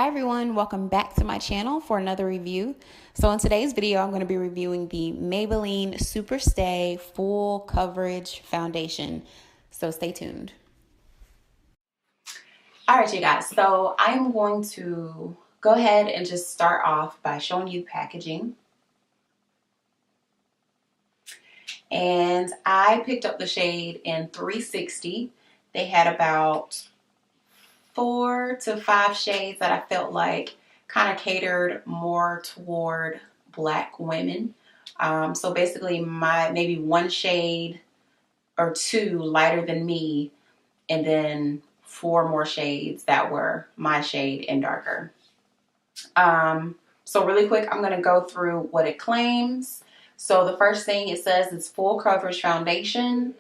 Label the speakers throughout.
Speaker 1: Hi everyone, welcome back to my channel for another review. So in today's video, I'm going to be reviewing the Maybelline Superstay Full Coverage Foundation. So stay tuned. All right, you guys, so I'm going to go ahead and just start off by showing you the packaging. And I picked up the shade in 360. They had about 4 to 5 shades that I felt like kind of catered more toward Black women. So basically maybe one shade or two lighter than me, and then 4 more shades that were my shade and darker. So really quick, I'm going to go through what it claims. So the first thing it says is full coverage foundation.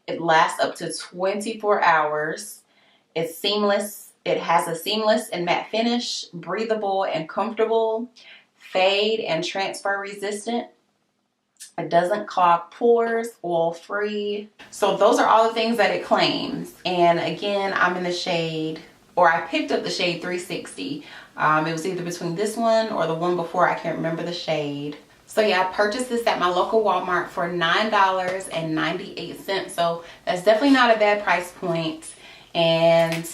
Speaker 1: It lasts up to 24 hours. It's seamless. It has a seamless and matte finish, breathable and comfortable, fade and transfer resistant. It doesn't clog pores, oil free. So those are all the things that it claims. And again, I'm in the shade, or I picked up the shade 360. It was either between this one or the one before. I can't remember the shade. So yeah, I purchased this at my local Walmart for $9.98. So that's definitely not a bad price point. And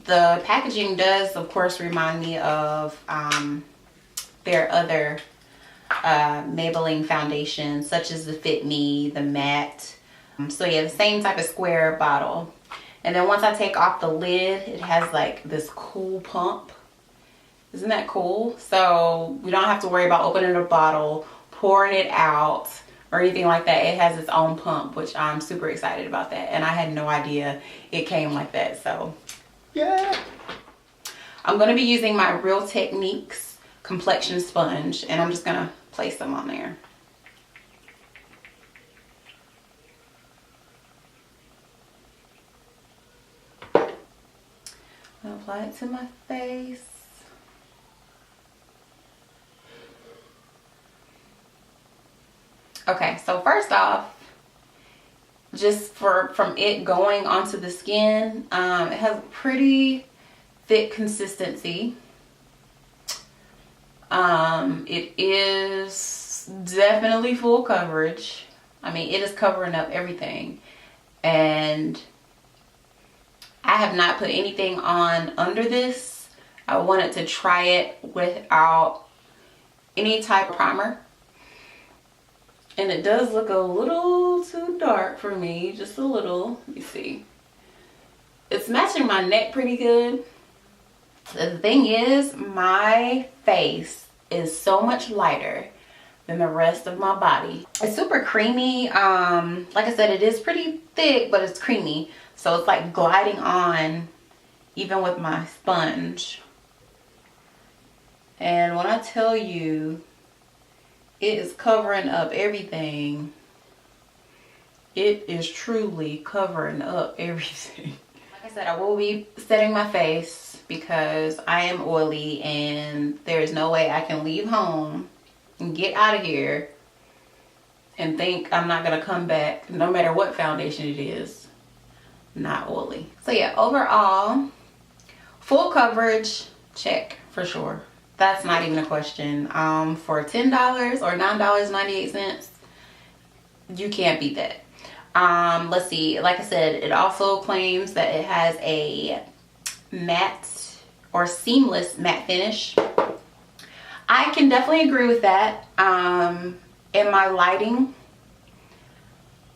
Speaker 1: the packaging does, of course, remind me of their other Maybelline foundations, such as the Fit Me, the matte. So yeah, the same type of square bottle. And then once I take off the lid, it has like this cool pump. Isn't that cool? So we don't have to worry about opening a bottle, pouring it out, or anything like that. It has its own pump, which I'm super excited about that. And I had no idea it came like that. So yeah. I'm going to be using my Real Techniques complexion sponge, and I'm just going to place them on there. I'll apply it to my face. Okay, so first off, just from it going onto the skin, it has a pretty thick consistency. It is definitely full coverage. I mean, it is covering up everything. And I have not put anything on under this. I wanted to try it without any type of primer. And it does look a little too dark for me, just a little. Let me see. It's matching my neck pretty good. The thing is, my face is so much lighter than the rest of my body. It's super creamy. Like I said, it is pretty thick, but it's creamy. So it's like gliding on even with my sponge. And when I tell you, it is covering up everything. It is truly covering up everything. Like I said, I will be setting my face because I am oily and there is no way I can leave home and get out of here and think I'm not going to come back no matter what foundation it is not oily. So yeah, overall, full coverage, check for sure. That's not even a question. For $10 or $9.98, you can't beat that. Let's see. Like I said, it also claims that it has a matte or seamless matte finish. I can definitely agree with that. In my lighting,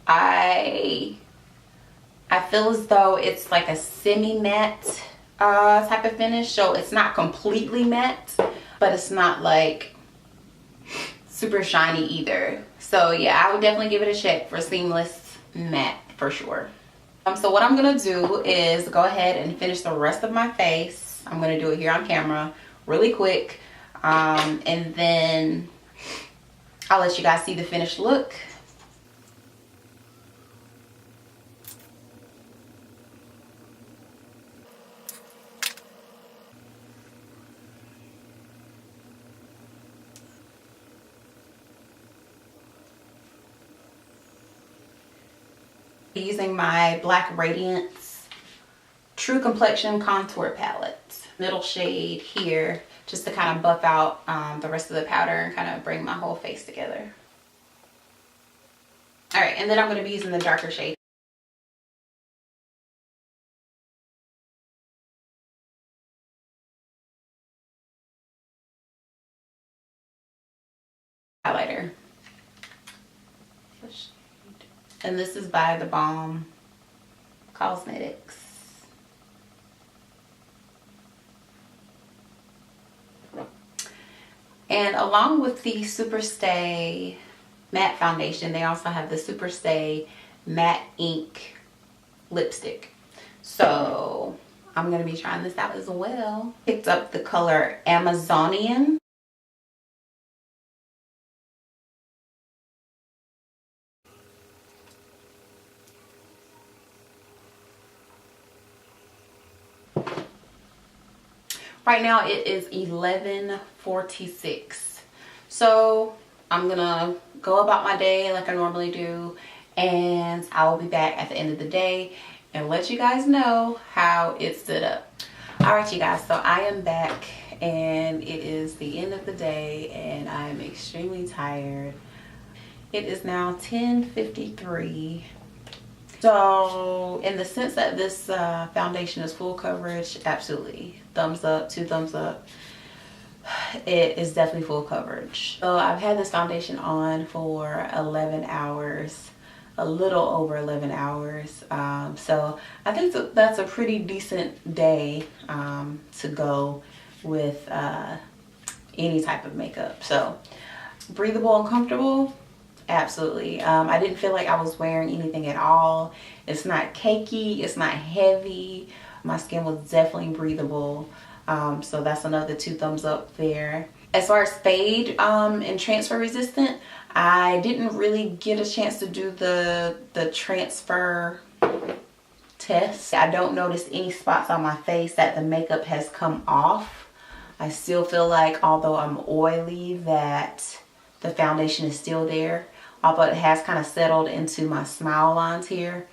Speaker 1: I feel as though it's like a semi-matte type of finish. So it's not completely matte, but it's not like super shiny either. So yeah, I would definitely give it a check for seamless matte for sure. So what I'm gonna do is go ahead and finish the rest of my face. I'm gonna do it here on camera really quick, and then I'll let you guys see the finished look. Using my Black Radiance True Complexion Contour Palette. middle shade here just to kind of buff out the rest of the powder and kind of bring my whole face together. All right, and then I'm going to be using the darker shade. Highlighter. And this is by The Balm Cosmetics. And along with the Superstay matte foundation, they also have the Superstay matte ink lipstick. So I'm going to be trying this out as well. Picked up the color Amazonian. Right now it is 11:46. So I'm gonna go about my day like I normally do, and I will be back at the end of the day and let you guys know how it stood up. Alright you guys, so I am back and it is the end of the day and I am extremely tired. It is now 10:53. So in the sense that this foundation is full coverage, absolutely. Thumbs up, 2 thumbs up. It is definitely full coverage. So I've had this foundation on for 11 hours, a little over 11 hours. So I think that's a pretty decent day to go with any type of makeup. So breathable and comfortable. Absolutely. I didn't feel like I was wearing anything at all. It's not cakey, it's not heavy. My skin was definitely breathable. So that's another 2 thumbs up there. As far as fade and transfer resistant, I didn't really get a chance to do the transfer test. I don't notice any spots on my face that the makeup has come off. I still feel like, although I'm oily, that the foundation is still there. Although it has kind of settled into my smile lines here,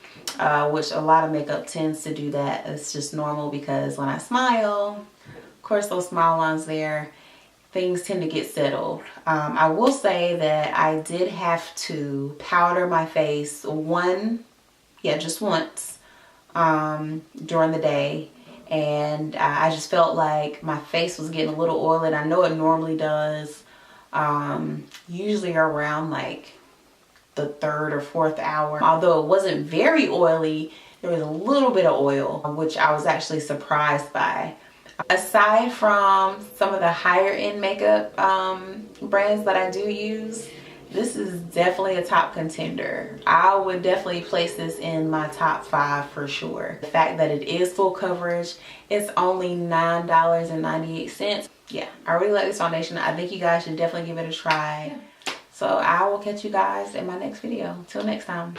Speaker 1: which a lot of makeup tends to do that. It's just normal because when I smile, of course those smile lines there, things tend to get settled. I will say that I did have to powder my face just once during the day. And I just felt like my face was getting a little oily, and I know it normally does. Usually around like the 3rd or 4th hour. Although it wasn't very oily, there was a little bit of oil, which I was actually surprised by. Aside from some of the higher end makeup brands that I do use, this is definitely a top contender. I would definitely place this in my top 5 for sure. The fact that it is full coverage, it's only $9.98. Yeah, I really like this foundation. I think you guys should definitely give it a try. So I will catch you guys in my next video. Till next time.